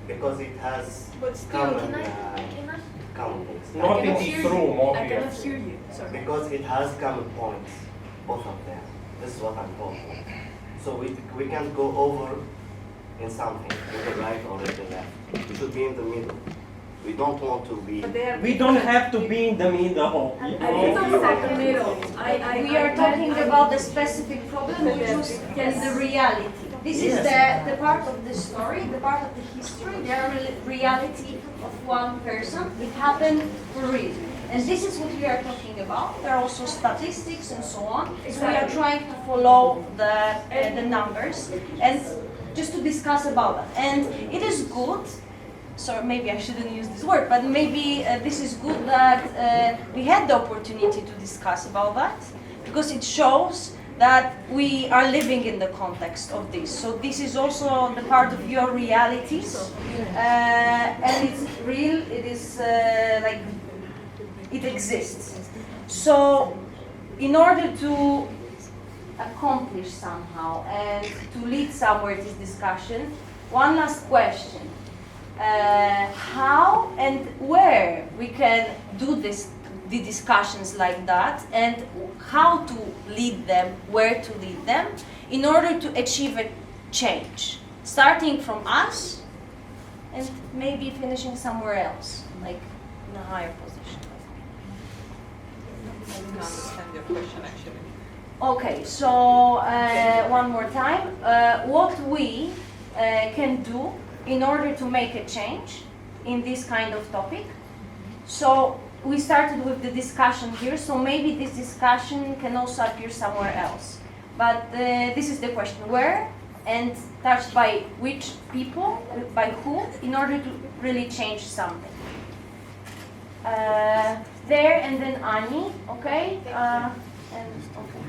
Because it has But still, common, can I? common things. Not in this room, I cannot obviously. hear you, sorry. Because it has common points, both of them. This is what I'm talking. So we can't go over in something, in the right or in the left. We should be in the middle. We don't want to be. We don't have to be in the middle. I think that's the middle. We are talking about the specific problem, which is the reality. This is the part of the story, the part of the history, the reality of one person. It happened for real. And this is what we are talking about. There are also statistics and so on. So we are trying to follow the numbers and just to discuss about that. And it is good, so maybe I shouldn't use this word, but maybe this is good that we had the opportunity to discuss about that, because it shows that we are living in the context of this. So this is also the part of your realities, and it's real, it is like, it exists. So in order to accomplish somehow and to lead somewhere this discussion, one last question. How and where we can do the discussions like that, and how to lead them, where to lead them, in order to achieve a change, starting from us and maybe finishing somewhere else, like in a higher position. I didn't understand your question actually. Okay, so one more time, what we can do in order to make a change in this kind of topic. So we started with the discussion here, so maybe this discussion can also appear somewhere else. But this is the question, where and touched by which people, by who, in order to really change something. there, and then Ani, okay?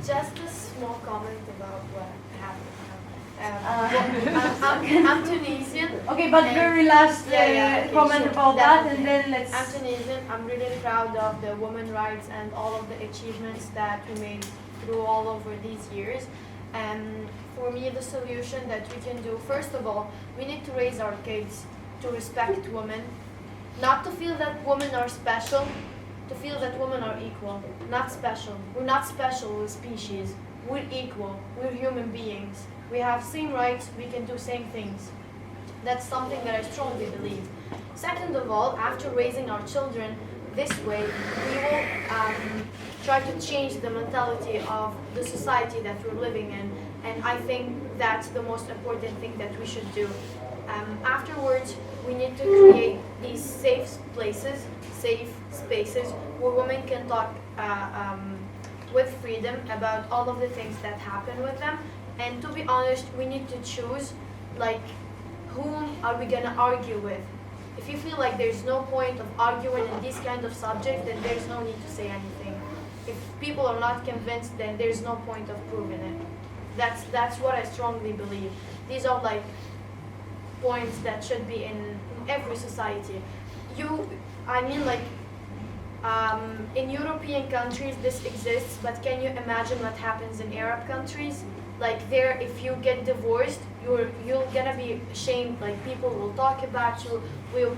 Just a small comment about what happened. I'm Tunisian. Okay, but very last comment about that, and then let's... I'm Tunisian. I'm really proud of the women's rights and all of the achievements that we made through all over these years. And for me, the solution that we can do, first of all, we need to raise our kids to respect women, not to feel that women are special, to feel that women are equal, not special. We're not special as species. We're equal. We're human beings. We have same rights. We can do same things. That's something that I strongly believe. Second of all, after raising our children this way, we will try to change the mentality of the society that we're living in. And I think that's the most important thing that we should do. Afterwards, we need to create these safe spaces where women can talk with freedom about all of the things that happen with them. And to be honest, we need to choose, like, whom are we gonna argue with? If you feel like there's no point of arguing in these kind of subjects, then there's no need to say anything. If people are not convinced, then there's no point of proving it. That's what I strongly believe. These are like points that should be in every society. In European countries this exists, but can you imagine what happens in Arab countries? Like there, if you get divorced, you're gonna be shamed. Like people will talk about you.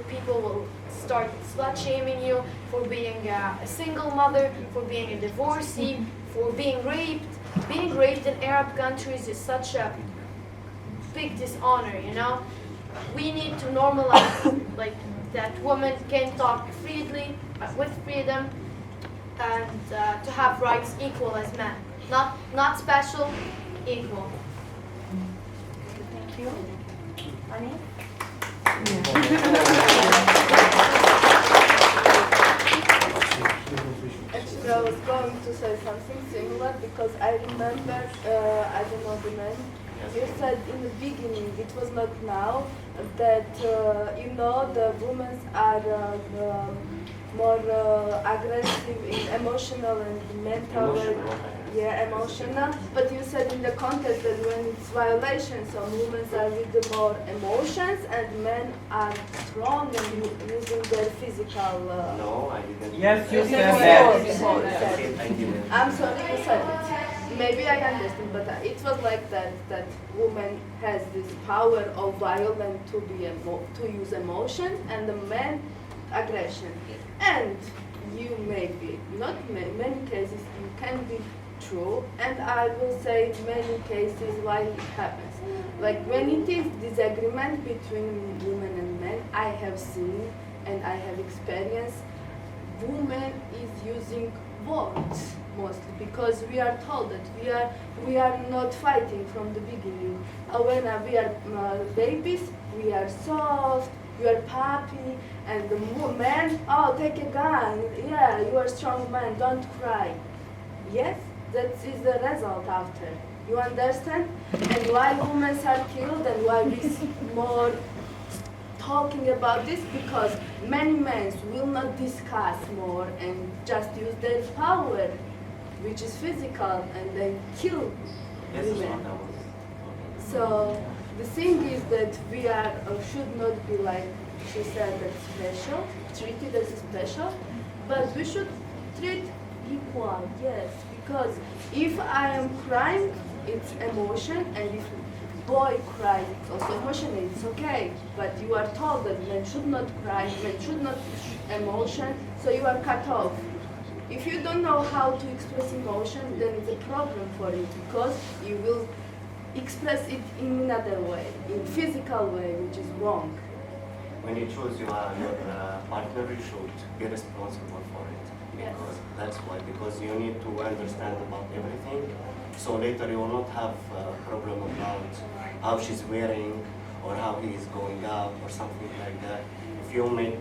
People will start slut shaming you for being a single mother, for being a divorcee, for being raped. Being raped in Arab countries is such a big dishonor, you know? We need to normalize like that women can talk freely, with freedom, and to have rights equal as men. Not special, equal. Thank you. Ani? Actually, I was going to say something similar because I remember, I don't know the name, you said in the beginning, it was not now, that, the women are more aggressive in emotional and mental. Emotional. But you said in the context that when it's violations, some women are with the more emotions and men are strong and using their physical. No, I didn't. Yes, you said that. I'm sorry, you said it. Maybe I understand, but it was like that woman has this power of violence to use emotions and the man aggression. And you maybe, not many cases, you can be true, and I will say many cases why it happens. Like when it is disagreement between women and men, I have seen and I have experienced, women is using words mostly because we are told that we are not fighting from the beginning. When we are babies, we are soft, you are puppy, and the man, oh, take a gun, yeah, you are a strong man, don't cry. Yes, that is the result after. You understand? And why women are killed and why we more talking about this? Because many men will not discuss more and just use their power, which is physical, and they kill women. So the thing is that we are should not be like she said that special, treated as special, but we should treat equal, yes, because if I am crying, it's emotion, and if boy cries, it's also emotion, it's okay, but you are told that men should not cry, men should not emotion, so you are cut off. If you don't know how to express emotion, then it's a problem for you, because you will express it in another way, in physical way, which is wrong. When you choose your partner, you should be responsible for it. Because that's why, because you need to understand about everything. So later you will not have a problem about how she's wearing or how he is going out or something like that. If you make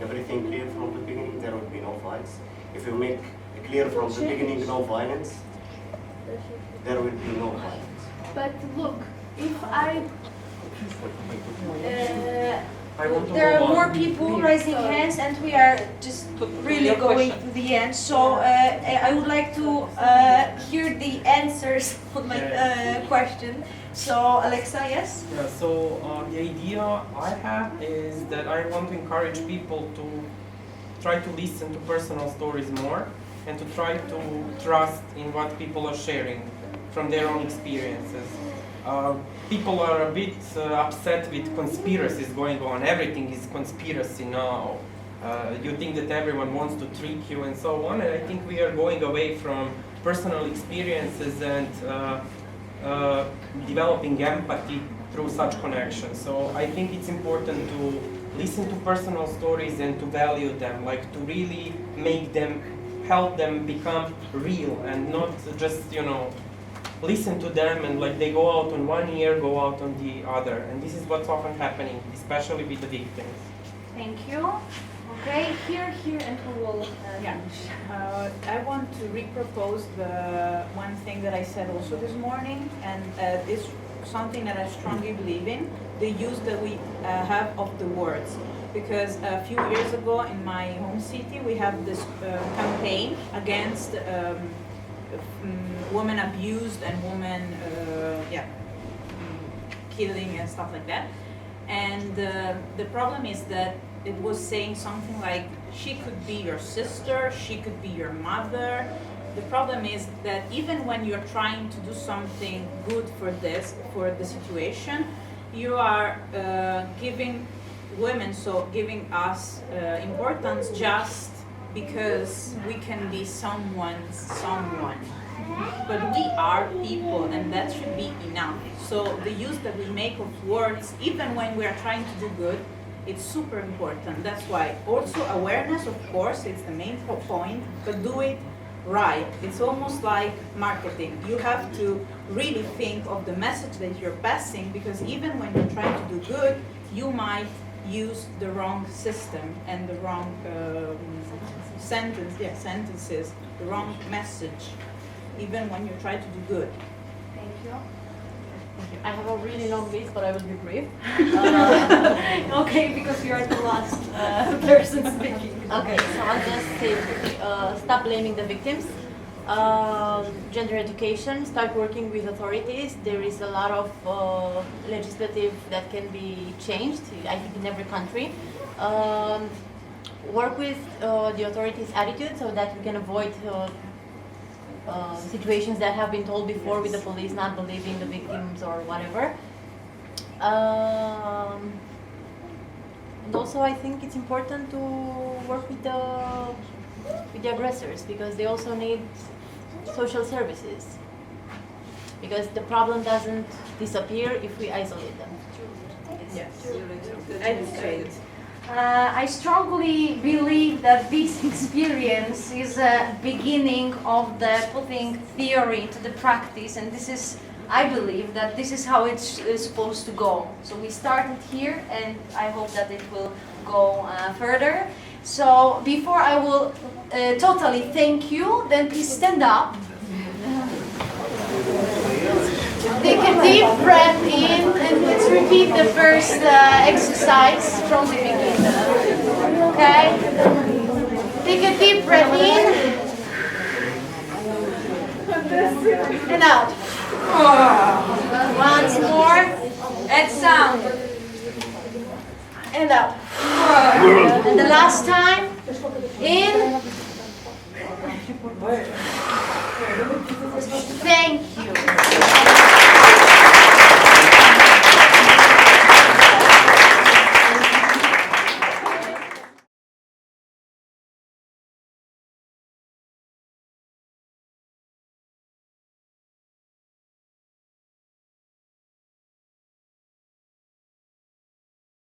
everything clear from the beginning, there will be no fights. If you make clear from the beginning no violence, there will be no violence. But look, if I want to There go are on. more people raising hands, and we are just really your going question. to the end. So I would like to hear the answers on my question. So Alexa, yes? Yeah, so the idea I have is that I want to encourage people to try to listen to personal stories more and to try to trust in what people are sharing from their own experiences. People are a bit upset with conspiracies going on. Everything is conspiracy now. You think that everyone wants to trick you and so on, and I think we are going away from personal experiences and developing empathy through such connections. So I think it's important to listen to personal stories and to value them, like to really make them, help them become real and not just, listen to them and like they go out on one ear, go out on the other. And this is what's often happening, especially with the victims. Thank you. Okay, here, and who will finish? I want to repropose the one thing that I said also this morning, and it's something that I strongly believe in, the use that we have of the words. Because a few years ago in my home city, we have this campaign against women abused and women killing and stuff like that. And the problem is that it was saying something like, she could be your sister, she could be your mother. The problem is that even when you're trying to do something good for the situation, you are giving women, so giving us importance just because we can be someone. But we are people, and that should be enough. So the use that we make of words, even when we are trying to do good, it's super important. That's why also awareness, of course, it's the main point, but do it right. It's almost like marketing. You have to really think of the message that you're passing, because even when you're trying to do good, you might use the wrong system and the wrong sentences, the wrong message, even when you try to do good. Thank you. I have a really long list, but I will be brief. Okay, because you are the last person speaking. Okay, so I'll just say, stop blaming the victims. Gender education, start working with authorities. There is a lot of legislative that can be changed, I think, in every country. Work with the authorities' attitude so that we can avoid situations that have been told before with the police not believing the victims or whatever. And also I think it's important to work with the aggressors, because they also need social services. Because the problem doesn't disappear if we isolate them. Yes. I strongly believe that this experience is a beginning of the putting theory into the practice, and this is, I believe that this is how it's supposed to go. So we started here, and I hope that it will go further. So before I will totally thank you, then please stand up. Take a deep breath in, and let's repeat the first exercise from the beginning. Okay? Take a deep breath in and out. Once more. And sound. And out. And the last time. In